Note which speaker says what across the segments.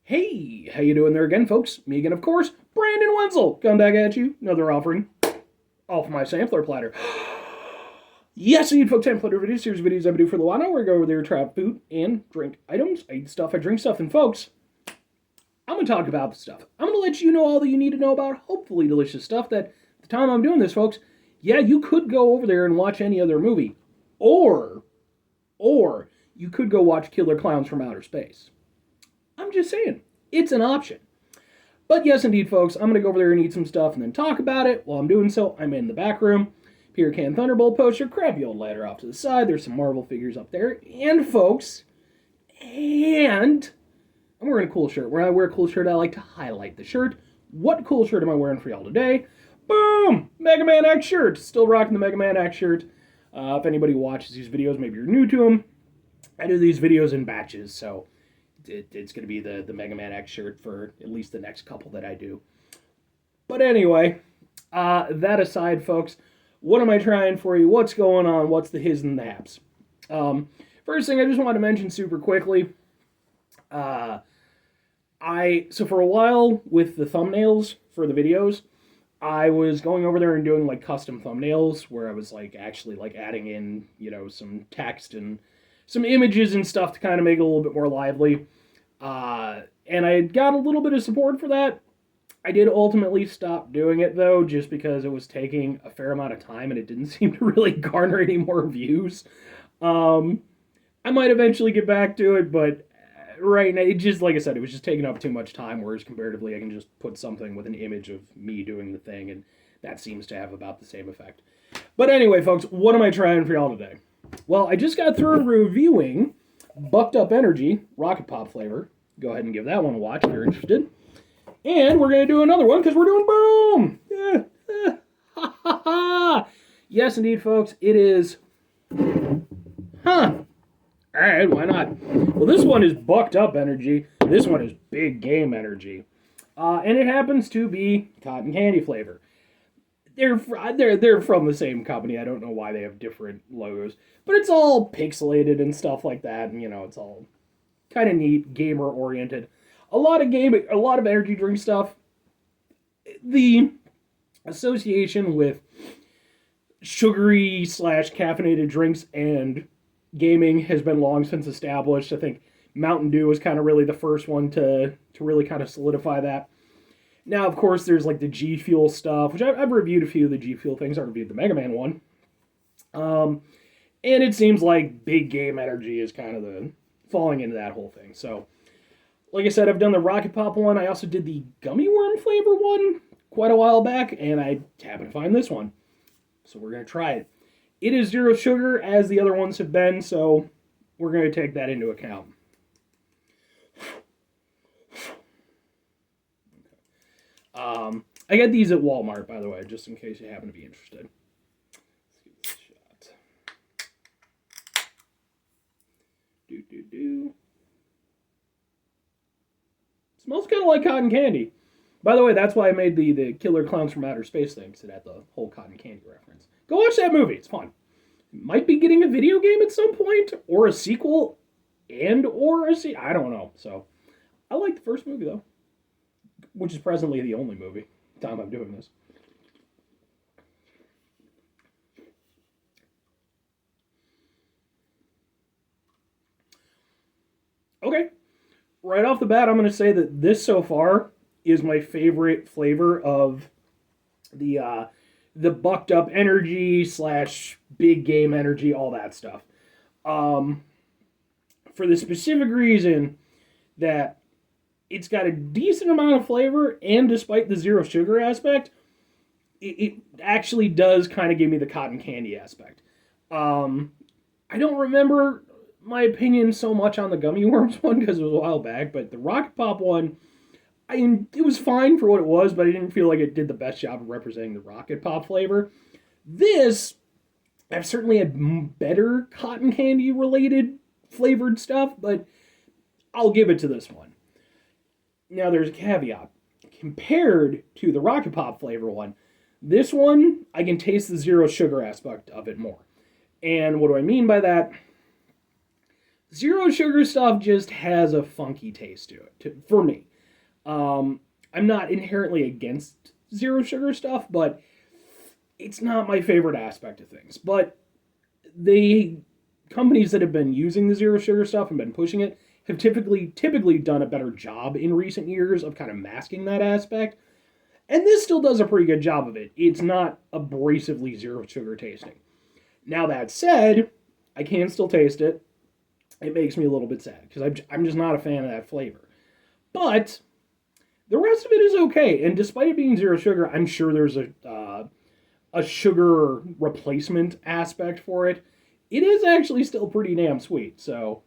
Speaker 1: Hey, how you doing there again, folks? Me again, of course, Brandon Wenzel. Come back at you. Another offering off my sampler platter. Yes, indeed, folks, sampler videos, series of videos I do for the while now. We're going to go over there, trap food and drink items. I eat stuff, I drink stuff, and folks, I'm going to talk about the stuff. I'm going to let you know all that you need to know about hopefully delicious stuff that at the time I'm doing this, folks, yeah, you could go over there and watch any other movie. Or you could go watch Killer Clowns from Outer Space. I'm just saying, it's an option. But yes, indeed, folks, I'm going to go over there and eat some stuff and then talk about it. While I'm doing so, I'm in the back room. Peter Can Thunderbolt poster, crappy old ladder off to the side. There's some Marvel figures up there. And, folks, I'm wearing a cool shirt. When I wear a cool shirt, I like to highlight the shirt. What cool shirt am I wearing for y'all today? Boom! Mega Man X shirt. Still rocking the Mega Man X shirt. If anybody watches these videos, maybe you're new to them. I do these videos in batches, so it's going to be the Mega Man X shirt for at least the next couple that I do. But anyway, that aside, folks, what am I trying for you? What's going on? What's the his and the haps? First thing I just want to mention super quickly, so for a while with the thumbnails for the videos, I was going over there and doing like custom thumbnails where I was like actually like adding in, some text and some images and stuff to kind of make it a little bit more lively. And I got a little bit of support for that. I did ultimately stop doing it, though, just because it was taking a fair amount of time and it didn't seem to really garner any more views. I might eventually get back to it, but right now, it just, like I said, it was just taking up too much time, whereas comparatively, I can just put something with an image of me doing the thing, and that seems to have about the same effect. But anyway, folks, what am I trying for y'all today? Well, I just got through reviewing Bucked Up Energy, Rocket Pop flavor. Go ahead and give that one a watch if you're interested. And we're going to do another one because we're doing Boom! Yeah. Ha ha ha! Yes, indeed, folks, it is. Huh. Alright, why not? Well, this one is Bucked Up Energy. This one is Big Game Energy. And it happens to be cotton candy flavor. They're from the same company. I don't know why they have different logos, but it's all pixelated and stuff like that, and it's all kind of neat, gamer oriented. A lot of energy drink stuff. The association with sugary / caffeinated drinks and gaming has been long since established. I think Mountain Dew was kind of really the first one to really kind of solidify that. Now, of course, there's like the G Fuel stuff, which I've reviewed a few of the G Fuel things. I reviewed the Mega Man one. And it seems like Big Game Energy is kind of the falling into that whole thing. So, like I said, I've done the Rocket Pop one. I also did the Gummy Worm flavor one quite a while back, and I happened to find this one. So we're going to try it. It is zero sugar, as the other ones have been, so we're going to take that into account. I got these at Walmart, by the way, just in case you happen to be interested. Let's give this a shot. Smells kind of like cotton candy. By the way, that's why I made the Killer Clowns from Outer Space thing, because it had the whole cotton candy reference. Go watch that movie. It's fun. It might be getting a video game at some point, or a sequel, or a sequel. I don't know. So, I like the first movie, though, which is presently the only movie time I'm doing this. Okay. Right off the bat, I'm going to say that this so far is my favorite flavor of the Bucked Up Energy / Big Game Energy, all that stuff. For the specific reason that it's got a decent amount of flavor, and despite the zero sugar aspect, it actually does kind of give me the cotton candy aspect. I don't remember my opinion so much on the Gummy Worms one because it was a while back, but the Rocket Pop one, it was fine for what it was, but I didn't feel like it did the best job of representing the Rocket Pop flavor. This, I've certainly had better cotton candy related flavored stuff, but I'll give it to this one. Now, there's a caveat. Compared to the Rocket Pop flavor one, this one, I can taste the zero sugar aspect of it more. And what do I mean by that? Zero sugar stuff just has a funky taste to it, for me. I'm not inherently against zero sugar stuff, but it's not my favorite aspect of things. But the companies that have been using the zero sugar stuff and been pushing it have typically done a better job in recent years of kind of masking that aspect. And this still does a pretty good job of it. It's not abrasively zero sugar tasting. Now that said, I can still taste it. It makes me a little bit sad because I'm just not a fan of that flavor. But the rest of it is okay. And despite it being zero sugar, I'm sure there's a sugar replacement aspect for it. It is actually still pretty damn sweet. So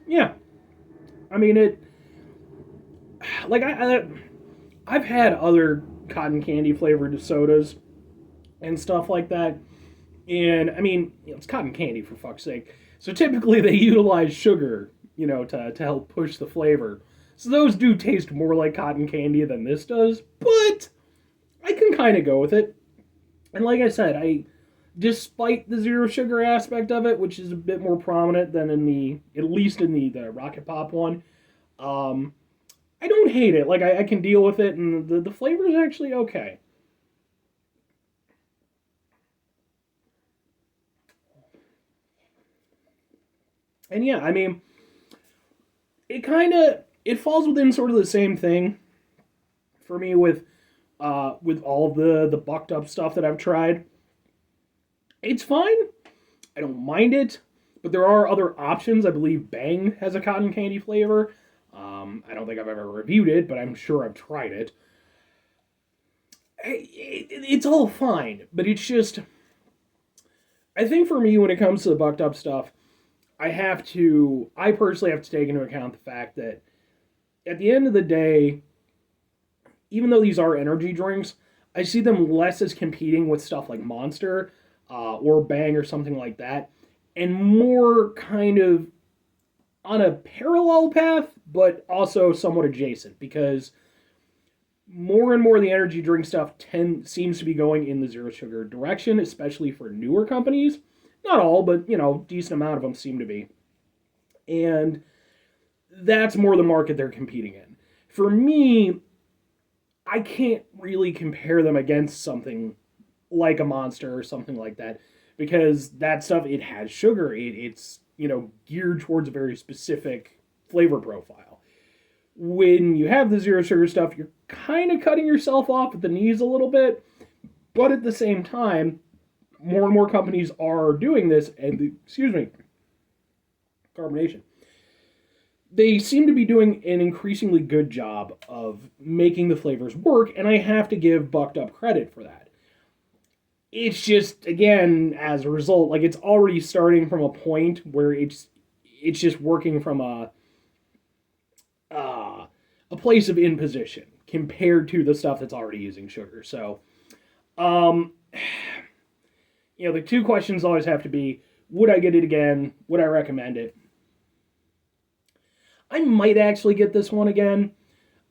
Speaker 1: yeah, I mean it. Like I've had other cotton candy flavored sodas and stuff like that, and I mean it's cotton candy for fuck's sake. So typically they utilize sugar, to help push the flavor. So those do taste more like cotton candy than this does, but I can kind of go with it. And like I said, despite the zero sugar aspect of it, which is a bit more prominent than at least in the Rocket Pop one, um, I don't hate it. Like I can deal with it, and the flavor is actually okay. And yeah, I mean, it falls within sort of the same thing for me with all the bucked up stuff that I've tried. It's fine. I don't mind it, but there are other options. I believe Bang has a cotton candy flavor. I don't think I've ever reviewed it, but I'm sure I've tried it. It's all fine, but it's just I think for me when it comes to the bucked up stuff, I personally have to take into account the fact that at the end of the day, even though these are energy drinks, I see them less as competing with stuff like Monster or Bang or something like that, and more kind of on a parallel path, but also somewhat adjacent because more and more of the energy drink stuff seems to be going in the zero sugar direction, especially for newer companies. Not all, but decent amount of them seem to be, and that's more the market they're competing in. For me, I can't really compare them against something like a Monster or something like that because that stuff it has sugar. It's geared towards a very specific flavor profile. When you have the zero sugar stuff, you're kind of cutting yourself off at the knees a little bit, but at the same time, more and more companies are doing this, and excuse me, carbonation. They seem to be doing an increasingly good job of making the flavors work, and I have to give Bucked Up credit for that. It's just again as a result, like it's already starting from a point where it's just working from a place of imposition compared to the stuff that's already using sugar. So, um, the two questions always have to be: would I get it again? Would I recommend it? I might actually get this one again.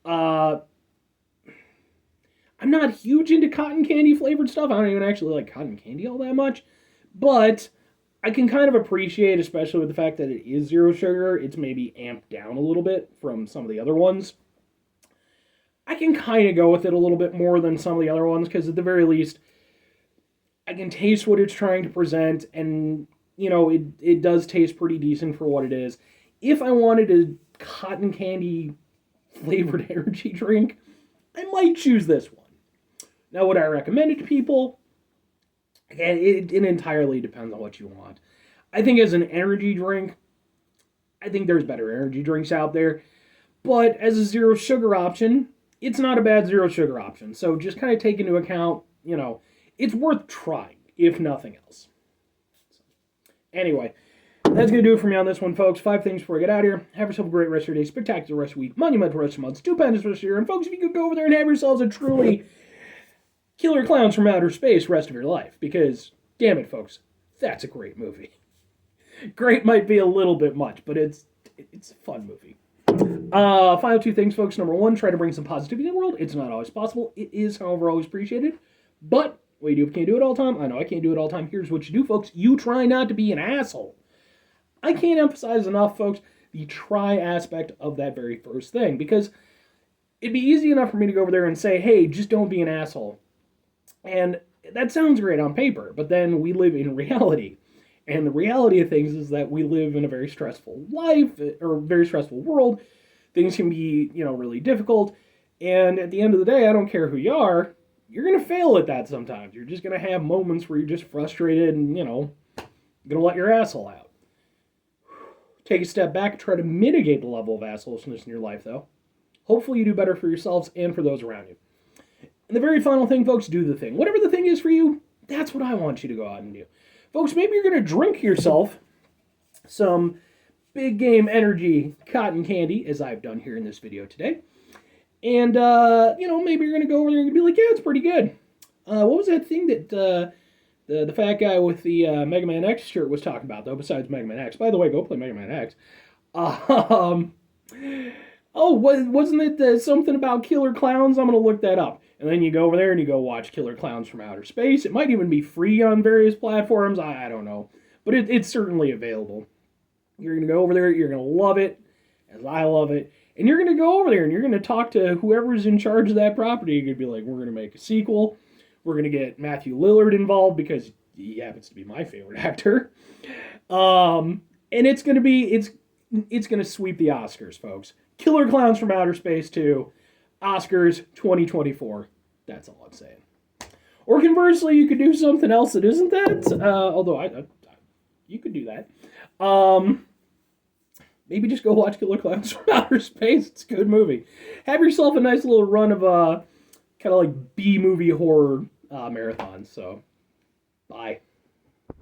Speaker 1: Uh, I'm not huge into cotton candy flavored stuff. I don't even actually like cotton candy all that much. But I can kind of appreciate, especially with the fact that it is zero sugar, it's maybe amped down a little bit from some of the other ones. I can kind of go with it a little bit more than some of the other ones because, at the very least, I can taste what it's trying to present, and it does taste pretty decent for what it is. If I wanted a cotton candy flavored energy drink, I might choose this one. Now, would I recommend it to people? Again, it entirely depends on what you want. I think as an energy drink, I think there's better energy drinks out there. But as a zero sugar option, it's not a bad zero sugar option. So just kind of take into account, it's worth trying, if nothing else. Anyway, that's going to do it for me on this one, folks. 5 things before I get out of here. Have yourself a great rest of your day, spectacular rest of the week, monumental rest of the month, stupendous rest of the year. And folks, if you could go over there and have yourselves a truly killer clowns from outer space rest of your life. Because, damn it, folks, that's a great movie. Great might be a little bit much, but it's a fun movie. Final two things, folks. Number one, try to bring some positivity in the world. It's not always possible. It is, however, always appreciated. But what you do if you can't do it all the time, I know I can't do it all the time. Here's what you do, folks. You try not to be an asshole. I can't emphasize enough, folks, the try aspect of that very first thing. Because it'd be easy enough for me to go over there and say, hey, just don't be an asshole. And that sounds great on paper, but then we live in reality. And the reality of things is that we live in a very stressful life, or a very stressful world. Things can be, really difficult. And at the end of the day, I don't care who you are, you're going to fail at that sometimes. You're just going to have moments where you're just frustrated and, going to let your asshole out. Take a step back and try to mitigate the level of assholeness in your life, though. Hopefully you do better for yourselves and for those around you. And the very final thing, folks, do the thing. Whatever the thing is for you, that's what I want you to go out and do. Folks, maybe you're going to drink yourself some big game energy cotton candy, as I've done here in this video today. And, maybe you're going to go over there and be like, yeah, it's pretty good. What was that thing that the fat guy with the Mega Man X shirt was talking about, though, besides Mega Man X? By the way, go play Mega Man X. Wasn't it something about killer clowns? I'm going to look that up. And then you go over there and you go watch Killer Clowns from Outer Space. It might even be free on various platforms. I don't know. But it's certainly available. You're going to go over there. You're going to love it, as I love it. And you're going to go over there and you're going to talk to whoever's in charge of that property. You're going to be like, we're going to make a sequel. We're going to get Matthew Lillard involved because he happens to be my favorite actor. And it's going to be, it's going to sweep the Oscars, folks. Killer Clowns from Outer Space 2. Oscars 2024. That's all I'm saying. Or conversely, you could do something else that isn't that. Although you could do that. Maybe just go watch Killer Clowns from Outer Space. It's a good movie. Have yourself a nice little run of kind of like B-movie horror marathon. So, bye.